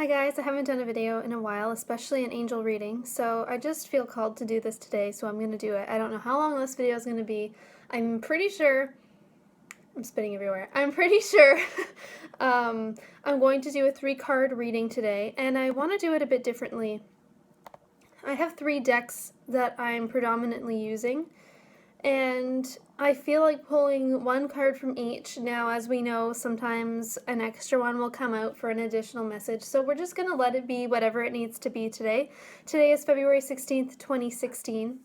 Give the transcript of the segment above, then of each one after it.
Hi guys, I haven't done a video in a while, especially an angel reading, so I just feel called to do this today, so I'm going to do it. I don't know how long this video is going to be. I'm pretty sure, I'm spitting everywhere, I'm pretty sure I'm going to do a 3-card reading today, and I want to do it a bit differently. I have 3 decks that I'm predominantly using, and I feel like pulling 1 card from each. Now, as we know, sometimes an extra one will come out for an additional message, so we're just going to let it be whatever it needs to be today. Today is February 16th, 2016,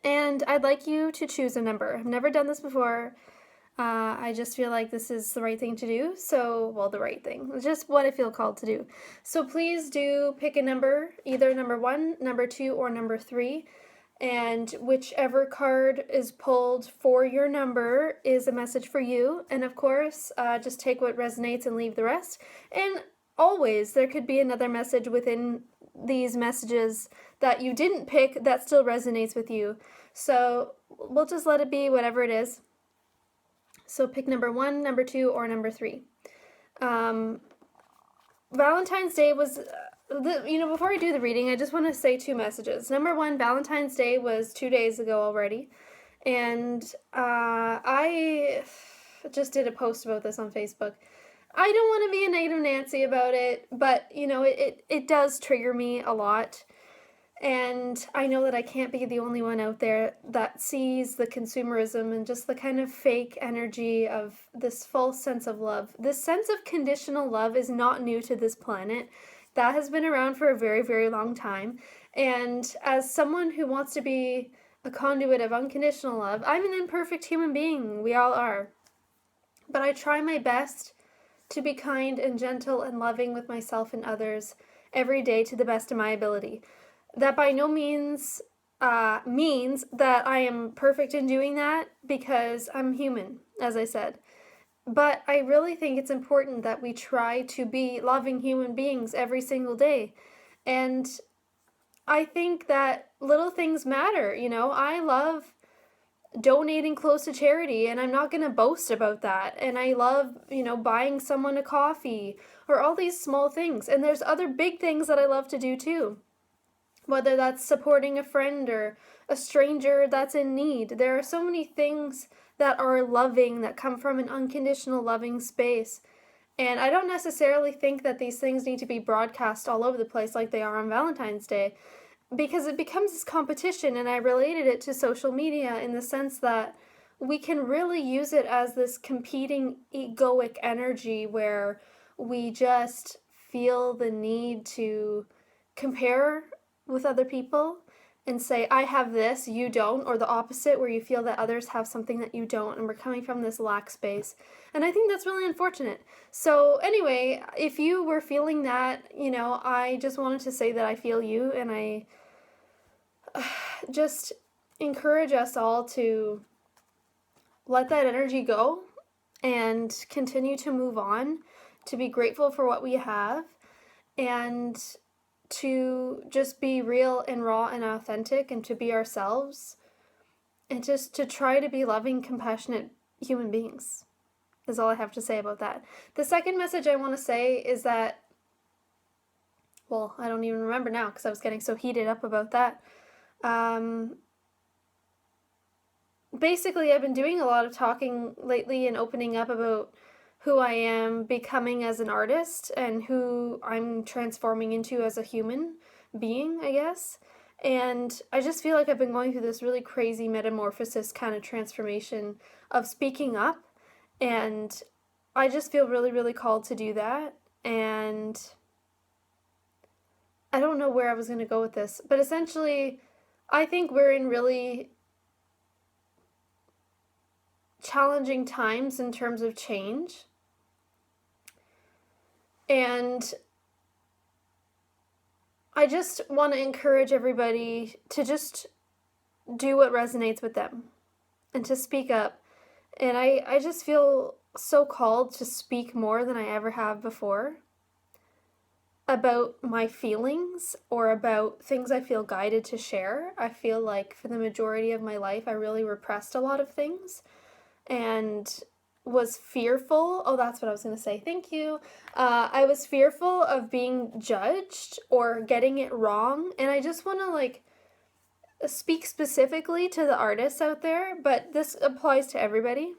and I'd like you to choose a number. I've never done this before. I just feel like this is the right thing to do, the right thing. It's just what I feel called to do. So please do pick a number, either number 1, number 2, or number 3. And whichever card is pulled for your number is a message for you. And of course, just take what resonates and leave the rest. And always, there could be another message within these messages that you didn't pick that still resonates with you. So we'll just let it be whatever it is. So pick number 1, number 2, or number 3. Valentine's Day was, before I do the reading, I just want to say 2 messages. Number 1, Valentine's Day was 2 days ago already, and I just did a post about this on Facebook. I don't want to be a negative Nancy about it, but, it does trigger me a lot. And I know that I can't be the only one out there that sees the consumerism and just the kind of fake energy of this false sense of love. This sense of conditional love is not new to this planet. That has been around for a very, very long time. And as someone who wants to be a conduit of unconditional love, I'm an imperfect human being. We all are. But I try my best to be kind and gentle and loving with myself and others every day to the best of my ability. That by no means means that I am perfect in doing that, because I'm human, as I said. But I really think it's important that we try to be loving human beings every single day. And I think that little things matter. I love donating clothes to charity, and I'm not going to boast about that. And I love, buying someone a coffee, or all these small things. And there's other big things that I love to do too. Whether that's supporting a friend or a stranger that's in need. There are so many things that are loving, that come from an unconditional loving space. And I don't necessarily think that these things need to be broadcast all over the place like they are on Valentine's Day, because it becomes this competition, and I related it to social media in the sense that we can really use it as this competing egoic energy where we just feel the need to compare with other people and say, I have this, you don't, or the opposite, where you feel that others have something that you don't, and we're coming from this lack space. And I think that's really unfortunate. So anyway, if you were feeling that, I just wanted to say that I feel you, and I just encourage us all to let that energy go and continue to move on, to be grateful for what we have, and to just be real and raw and authentic, and to be ourselves, and just to try to be loving, compassionate human beings is all I have to say about that. The second message I want to say is that, I don't even remember now because I was getting so heated up about that. Basically, I've been doing a lot of talking lately and opening up about who I am becoming as an artist and who I'm transforming into as a human being, I guess. And I just feel like I've been going through this really crazy metamorphosis kind of transformation of speaking up. And I just feel really, really called to do that. And I don't know where I was going to go with this, but essentially, I think we're in really challenging times in terms of change. And I just want to encourage everybody to just do what resonates with them and to speak up. And I just feel so called to speak more than I ever have before about my feelings or about things I feel guided to share. I feel like for the majority of my life, I really repressed a lot of things. And was fearful. Oh, that's what I was going to say. Thank you. I was fearful of being judged or getting it wrong. And I just want to like speak specifically to the artists out there, but this applies to everybody.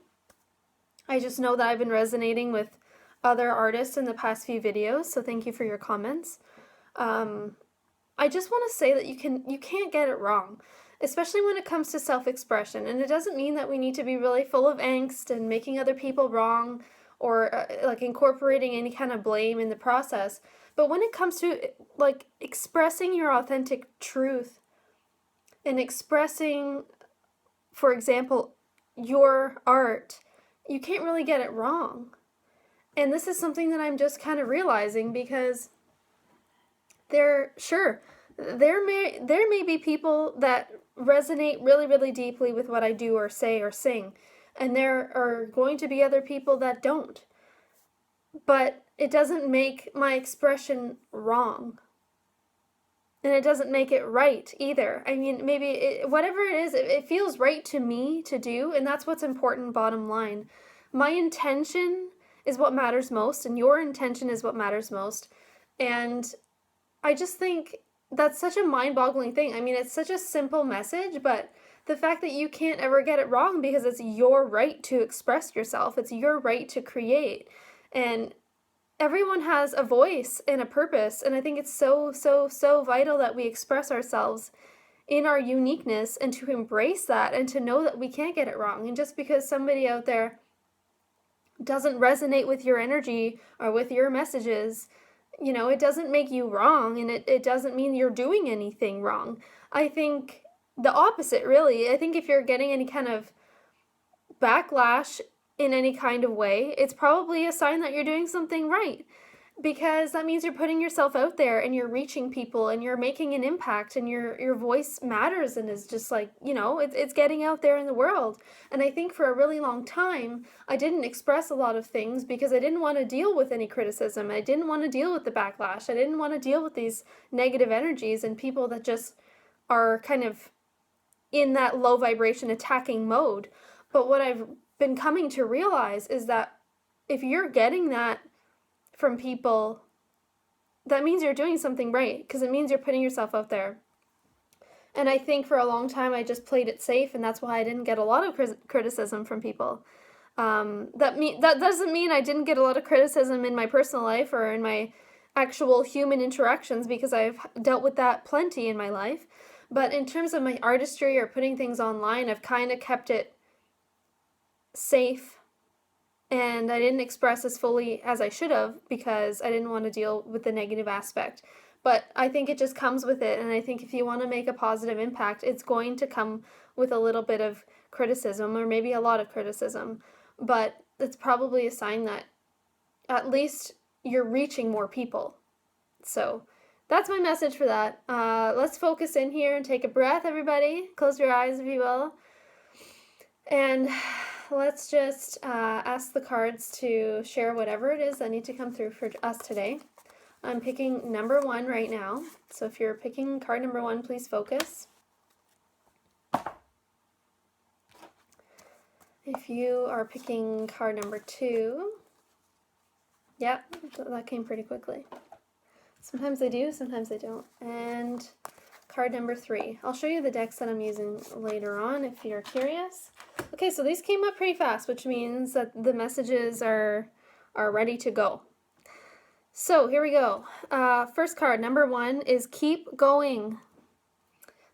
I just know that I've been resonating with other artists in the past few videos, so thank you for your comments. I just want to say that you can't get it wrong, especially when it comes to self-expression. And it doesn't mean that we need to be really full of angst and making other people wrong or like incorporating any kind of blame in the process. But when it comes to like expressing your authentic truth and expressing, for example, your art, you can't really get it wrong. And this is something that I'm just kind of realizing, because there may be people that resonate really, really deeply with what I do or say or sing, and there are going to be other people that don't. But it doesn't make my expression wrong. And it doesn't make it right either. I mean, maybe whatever it is, it feels right to me to do, and that's what's important, bottom line. My intention is what matters most, and your intention is what matters most. And I just think that's such a mind-boggling thing. I mean, it's such a simple message, but the fact that you can't ever get it wrong, because it's your right to express yourself. It's your right to create. And everyone has a voice and a purpose, and I think it's so, so, so vital that we express ourselves in our uniqueness and to embrace that and to know that we can't get it wrong. And just because somebody out there doesn't resonate with your energy or with your messages, you know, it doesn't make you wrong, and it doesn't mean you're doing anything wrong. I think the opposite, really. I think if you're getting any kind of backlash in any kind of way, it's probably a sign that you're doing something right, because that means you're putting yourself out there and you're reaching people and you're making an impact, and your voice matters and is just like, you know, it's getting out there in the world. And I think for a really long time, I didn't express a lot of things because I didn't want to deal with any criticism. I didn't want to deal with the backlash. I didn't want to deal with these negative energies and people that just are kind of in that low vibration attacking mode. But what I've been coming to realize is that if you're getting that from people, that means you're doing something right, because it means you're putting yourself out there. And I think for a long time I just played it safe, and that's why I didn't get a lot of criticism from people. That doesn't mean I didn't get a lot of criticism in my personal life or in my actual human interactions, because I've dealt with that plenty in my life. But in terms of my artistry or putting things online, I've kind of kept it safe, and I didn't express as fully as I should have because I didn't want to deal with the negative aspect. But I think it just comes with it, and I think if you want to make a positive impact, it's going to come with a little bit of criticism, or maybe a lot of criticism, but it's probably a sign that at least you're reaching more people. So that's my message for that. Let's focus in here and take a breath, everybody. Close your eyes if you will. And let's just ask the cards to share whatever it is that need to come through for us today. I'm picking number 1 right now. So if you're picking card number 1, please focus. If you are picking card number 2, yep, that came pretty quickly. Sometimes they do, sometimes they don't. And card number 3. I'll show you the decks that I'm using later on if you're curious. Okay, so these came up pretty fast, which means that the messages are ready to go. So here we go. First card, number 1, is Keep Going.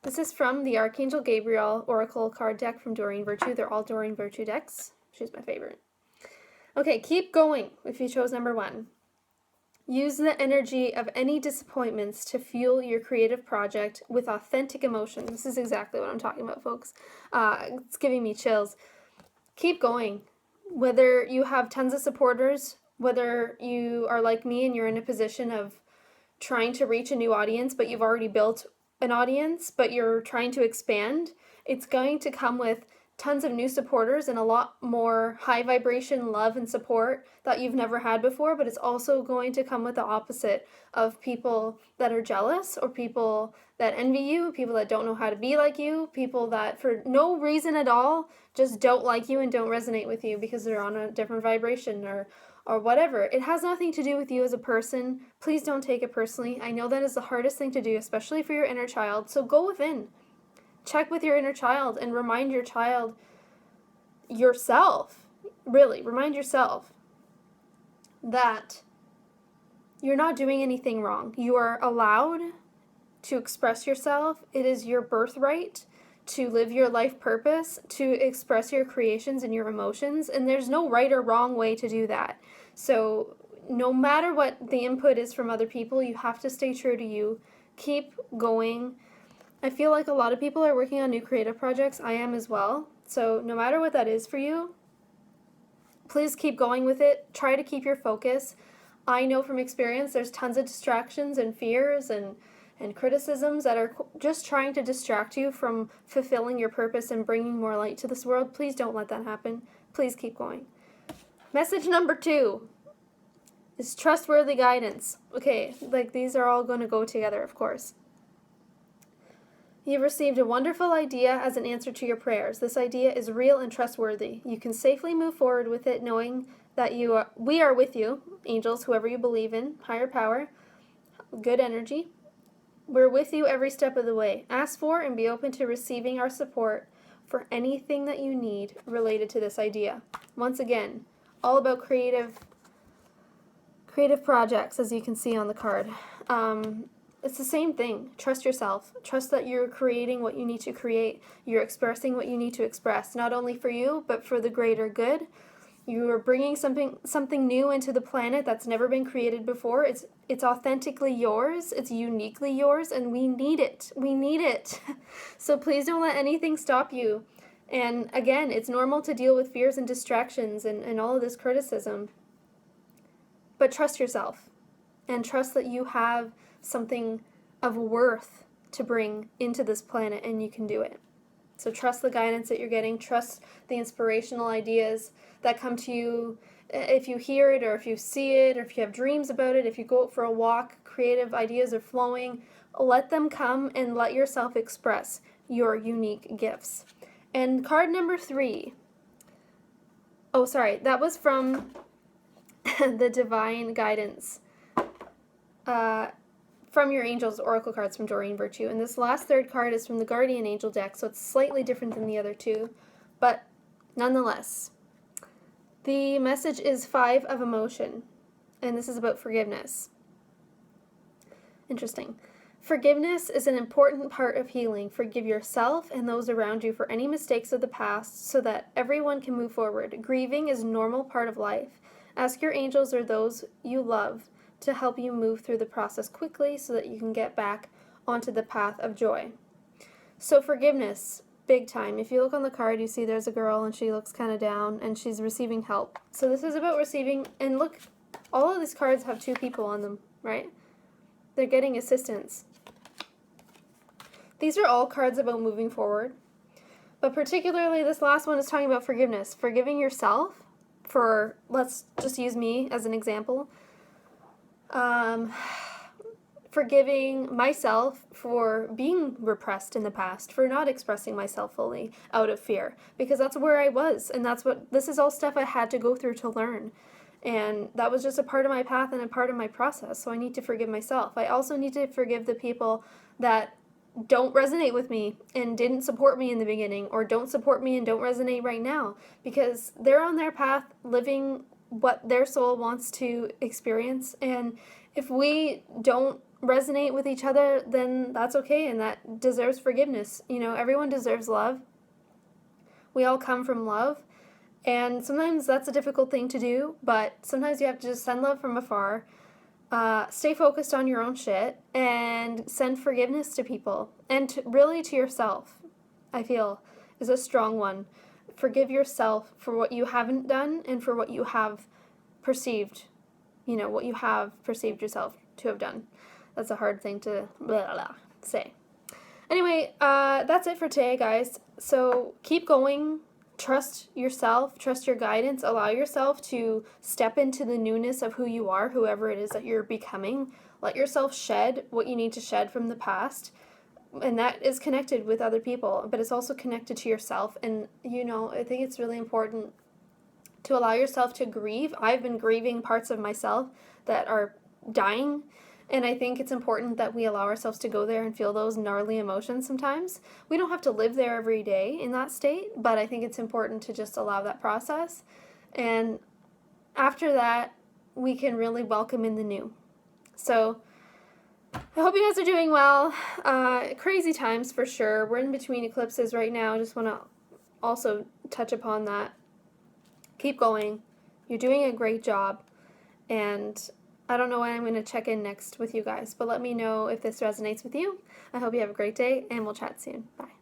This is from the Archangel Gabriel Oracle card deck from Doreen Virtue. They're all Doreen Virtue decks. She's my favorite. Okay, keep going if you chose number 1. Use the energy of any disappointments to fuel your creative project with authentic emotion. This is exactly what I'm talking about, folks. It's giving me chills. Keep going. Whether you have tons of supporters, whether you are like me and you're in a position of trying to reach a new audience, but you've already built an audience, but you're trying to expand, it's going to come with tons of new supporters and a lot more high vibration love and support that you've never had before, but it's also going to come with the opposite of people that are jealous or people that envy you, people that don't know how to be like you, people that for no reason at all just don't like you and don't resonate with you because they're on a different vibration or whatever. It has nothing to do with you as a person. Please don't take it personally. I know that is the hardest thing to do, especially for your inner child. So go within. Check with your inner child and remind your child yourself, really, remind yourself that you're not doing anything wrong. You are allowed to express yourself. It is your birthright to live your life purpose, to express your creations and your emotions, and there's no right or wrong way to do that. So no matter what the input is from other people, you have to stay true to you. Keep going. I feel like a lot of people are working on new creative projects. I am as well. So no matter what that is for you, please keep going with it. Try to keep your focus. I know from experience there's tons of distractions and fears and criticisms that are just trying to distract you from fulfilling your purpose and bringing more light to this world. Please don't let that happen. Please keep going. Message number 2 is trustworthy guidance. Okay, like these are all going to go together, of course. You've received a wonderful idea as an answer to your prayers. This idea is real and trustworthy. You can safely move forward with it knowing that we are with you, angels, whoever you believe in, higher power, good energy. We're with you every step of the way. Ask for and be open to receiving our support for anything that you need related to this idea. Once again, all about creative projects, as you can see on the card. It's the same thing. Trust yourself. Trust that you're creating what you need to create. You're expressing what you need to express, not only for you, but for the greater good. You are bringing something new into the planet that's never been created before. It's authentically yours. It's uniquely yours, and we need it. We need it. So please don't let anything stop you. And again, it's normal to deal with fears and distractions and all of this criticism. But trust yourself. And trust that you have something of worth to bring into this planet, and you can do it. So trust the guidance that you're getting. Trust the inspirational ideas that come to you. If you hear it or if you see it or if you have dreams about it, if you go out for a walk, creative ideas are flowing, let them come and let yourself express your unique gifts. And card number 3. Oh, sorry. That was from the Divine Guidance. From your Angels Oracle cards from Doreen Virtue. And this last third card is from the Guardian Angel deck, so it's slightly different than the other two. But nonetheless, the message is 5 of emotion. And this is about forgiveness. Interesting. Forgiveness is an important part of healing. Forgive yourself and those around you for any mistakes of the past so that everyone can move forward. Grieving is a normal part of life. Ask your angels or those you love to help you move through the process quickly so that you can get back onto the path of joy. So forgiveness, big time. If you look on the card, you see there's a girl and she looks kind of down and she's receiving help. So this is about receiving, and look, all of these cards have 2 people on them, right? They're getting assistance. These are all cards about moving forward. But particularly this last one is talking about forgiveness. Forgiving yourself for, let's just use me as an example. Forgiving myself for being repressed in the past, for not expressing myself fully out of fear, because that's where I was, and this is all stuff I had to go through to learn, and that was just a part of my path and a part of my process, so I need to forgive myself. I also need to forgive the people that don't resonate with me and didn't support me in the beginning, or don't support me and don't resonate right now, because they're on their path living what their soul wants to experience, and if we don't resonate with each other, then that's okay, and that deserves forgiveness. You know, everyone deserves love. We all come from love, and sometimes that's a difficult thing to do, but sometimes you have to just send love from afar, stay focused on your own shit, and send forgiveness to people, and really to yourself, I feel, is a strong one. Forgive yourself for what you haven't done and for what you have perceived, what you have perceived yourself to have done. That's a hard thing to say. Anyway, that's it for today, guys. So keep going. trust yourself, trust your guidance, allow yourself to step into the newness of who you are, whoever it is that you're becoming. Let yourself shed what you need to shed from the past. And that is connected with other people, but it's also connected to yourself. And, I think it's really important to allow yourself to grieve. I've been grieving parts of myself that are dying, and I think it's important that we allow ourselves to go there and feel those gnarly emotions sometimes. We don't have to live there every day in that state, but I think it's important to just allow that process. And after that, we can really welcome in the new. So I hope you guys are doing well. Crazy times for sure. We're in between eclipses right now. I just want to also touch upon that. Keep going. You're doing a great job. And I don't know when I'm going to check in next with you guys, but let me know if this resonates with you. I hope you have a great day, and we'll chat soon. Bye.